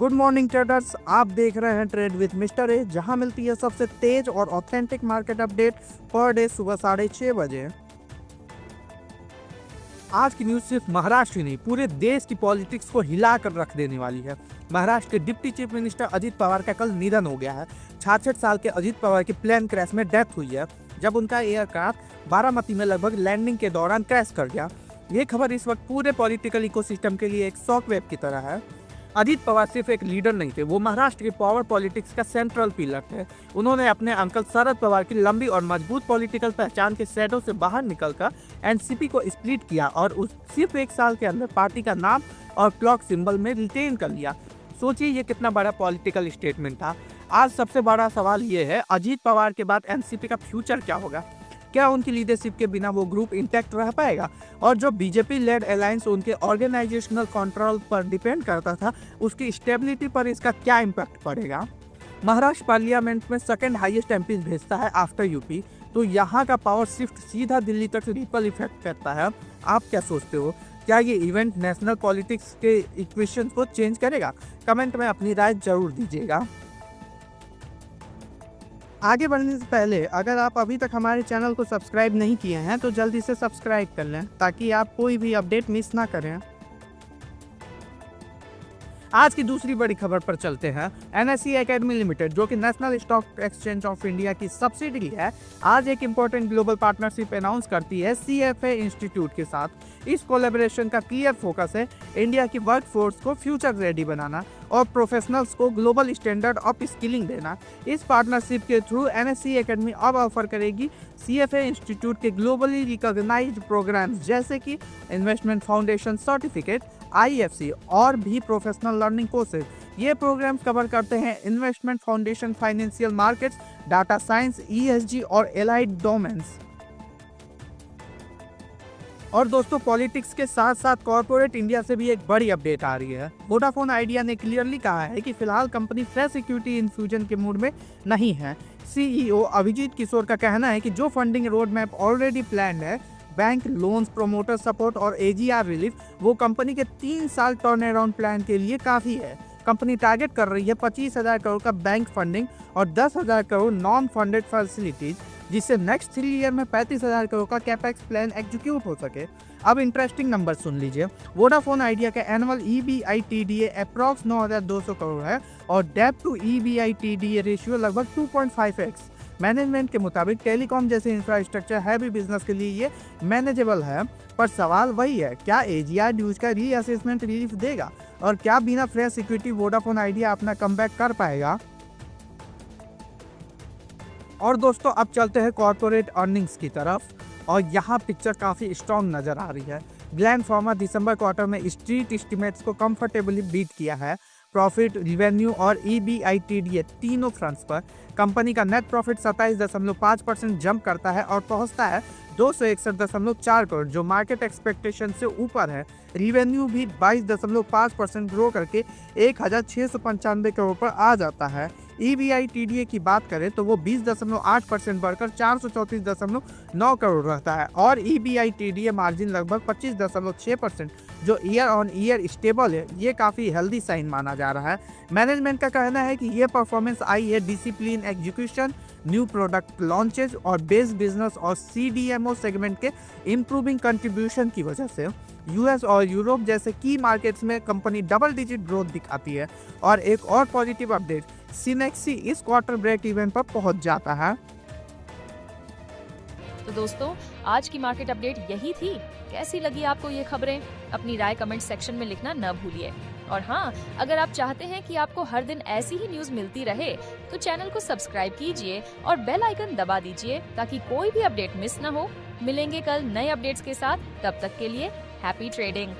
Good morning traders, आप देख रहे हैं ट्रेड विद मिस्टर ए, जहां मिलती है सबसे तेज और authentic market update per day सुबह 6:30 बजे। आज की न्यूज सिर्फ महाराष्ट्र ही नहीं, पूरे देश की पॉलिटिक्स को हिलाकर रख देने वाली है। महाराष्ट्र के deputy chief minister Ajit Pawar का कल निधन हो गया है। 66 साल के अजीत पवार की प्लेन क्रैश में डेथ हुई है, जब उनका एयरक्राफ्ट बारामती में लगभग लैंडिंग के दौरान क्रैश कर गया। ये खबर इस वक्त पूरे पॉलिटिकल इकोसिस्टम के लिए एक शॉक वेव की तरह है। अजीत पवार सिर्फ एक लीडर नहीं थे, वो महाराष्ट्र के पावर पॉलिटिक्स का सेंट्रल पिलर थे। उन्होंने अपने अंकल शरद पवार की लंबी और मजबूत पॉलिटिकल पहचान के शैडो से बाहर निकलकर एनसीपी को स्प्लिट किया और सिर्फ एक साल के अंदर पार्टी का नाम और क्लॉक सिंबल में रिटेन कर लिया। सोचिए ये कितना बड़ा पॉलिटिकल स्टेटमेंट था। आज सबसे बड़ा सवाल ये है, अजीत पवार के बाद एनसीपी का फ्यूचर क्या होगा? क्या उनकी लीडरशिप के बिना वो ग्रुप इंटैक्ट रह पाएगा? और जो बीजेपी लेड अलायंस उनके ऑर्गेनाइजेशनल कंट्रोल पर डिपेंड करता था, उसकी स्टेबिलिटी पर इसका क्या इम्पैक्ट पड़ेगा? महाराष्ट्र पार्लियामेंट में सेकंड हाईएस्ट एमपीज भेजता है आफ्टर यूपी, तो यहाँ का पावर शिफ्ट सीधा दिल्ली तक रिपल इफेक्ट करता है। आप क्या सोचते हो, क्या ये इवेंट नेशनल पॉलिटिक्स के इक्वेशन को चेंज करेगा? कमेंट में अपनी राय जरूर दीजिएगा। आगे बढ़ने से पहले अगर आप अभी तक हमारे चैनल को सब्सक्राइब नहीं किए हैं तो जल्दी से सब्सक्राइब कर लें, ताकि आप कोई भी अपडेट मिस ना करें। आज की दूसरी बड़ी खबर पर चलते हैं। एनएसई एकेडमी लिमिटेड, जो कि national stock exchange of India की सब्सिडरी है, आज एक इंपॉर्टेंट ग्लोबल पार्टनरशिप अनाउंस करती है सीएफए इंस्टीट्यूट के साथ। इस कोलैबोरेशन का क्लियर फोकस है इंडिया की वर्कफोर्स को फ्यूचर रेडी बनाना और प्रोफेशनल्स को ग्लोबल स्टैंडर्ड अप स्किलिंग देना। इस पार्टनरशिप के थ्रू एनएसई एकेडमी अब ऑफर करेगी सीएफए इंस्टीट्यूट के ग्लोबली रिकॉग्नाइज्ड प्रोग्राम्स जैसे कि इन्वेस्टमेंट फाउंडेशन सर्टिफिकेट, आईएफसी और भी प्रोफेशनल लर्निंग कोर्सेज। ये प्रोग्राम्स कवर करते हैं investment foundation, financial markets, data science, ESG और एलाइड डोमेन्स। और दोस्तों, पॉलिटिक्स के साथ साथ कॉर्पोरेट इंडिया से भी एक बड़ी अपडेट आ रही है। वोडाफोन आइडिया ने क्लियरली कहा है कि फिलहाल कंपनी फ्रेश इक्विटी इन्फ्यूजन के मूड में नहीं है। सीईओ अभिजीत किशोर का कहना है कि जो funding road map already planned है, बैंक लोन्स, प्रोमोटर सपोर्ट और एजीआर रिलीफ, वो कंपनी के 3 साल टर्न अराउंड प्लान के लिए काफ़ी है। कंपनी टारगेट कर रही है 25,000 करोड़ का बैंक फंडिंग और 10,000 करोड़ नॉन फंडेड फैसिलिटीज, जिससे नेक्स्ट 3 ईयर में 35,000 करोड़ का कैपेक्स प्लान एग्जीक्यूट हो सके। अब इंटरेस्टिंग नंबर सुन लीजिए। वोडाफोन आइडिया का एनुअल EBITDA अप्रॉक्स 9,200 करोड़ है और डेब्ट टू EBITDA रेशियो लगभग 2.5x। मैनेजमेंट के मुताबिक टेलीकॉम जैसे इंफ्रास्ट्रक्चर हैवी बिजनेस के लिए ये मैनेजेबल है, पर सवाल वही है, क्या एजीआर ड्यूज का रीअसेसमेंट रिलीफ देगा और क्या बिना फ्रेश इक्विटी वोडाफोन आइडिया अपना कमबैक कर पाएगा? और दोस्तों, अब चलते हैं कॉर्पोरेट अर्निंग्स की तरफ और यहाँ पिक्चर काफ़ी स्ट्रॉन्ग नज़र आ रही है। ग्लैंड फार्मा दिसंबर क्वार्टर में स्ट्रीट एस्टिमेट्स को कंफर्टेबली बीट किया है। प्रॉफिट, रिवेन्यू और EBITDA तीनों फ्रंट्स पर कंपनी का नेट प्रॉफिट 27.5% जंप करता है और पहुंचता है 261.4 करोड़, जो मार्केट एक्सपेक्टेशन से ऊपर है। रिवेन्यू भी 22.5% ग्रो करके 1,695 करोड़ पर आ जाता है। EBITDA की बात करें तो वो 20.8% बढ़कर 434.9 करोड़ रहता है और EBITDA मार्जिन लगभग 25.6%, जो ईयर ऑन ईयर स्टेबल है। ये काफ़ी हेल्दी साइन माना जा रहा है। मैनेजमेंट का कहना है कि ये परफॉर्मेंस आई है discipline execution, new product launches और बेस बिजनेस और CDMO सेगमेंट के इम्प्रूविंग कंट्रीब्यूशन की वजह से। यूएस और यूरोप जैसे की मार्केट्स में कंपनी डबल डिजिट ग्रोथ दिखाती है। और एक और पॉजिटिव अपडेट, सिनेक्सी इस क्वार्टर ब्रेक इवन पर पहुंच जाता है। तो दोस्तों, आज की मार्केट अपडेट यही थी। कैसी लगी आपको ये खबरें? अपनी राय कमेंट सेक्शन में लिखना न भूलिए। और हाँ, अगर आप चाहते हैं कि आपको हर दिन ऐसी ही न्यूज मिलती रहे, तो चैनल को सब्सक्राइब कीजिए और बेल आइकन दबा दीजिए, ताकि कोई भी अपडेट मिस न हो। मिलेंगे कल नए अपडेट्स के साथ, तब तक के लिए हैप्पी ट्रेडिंग।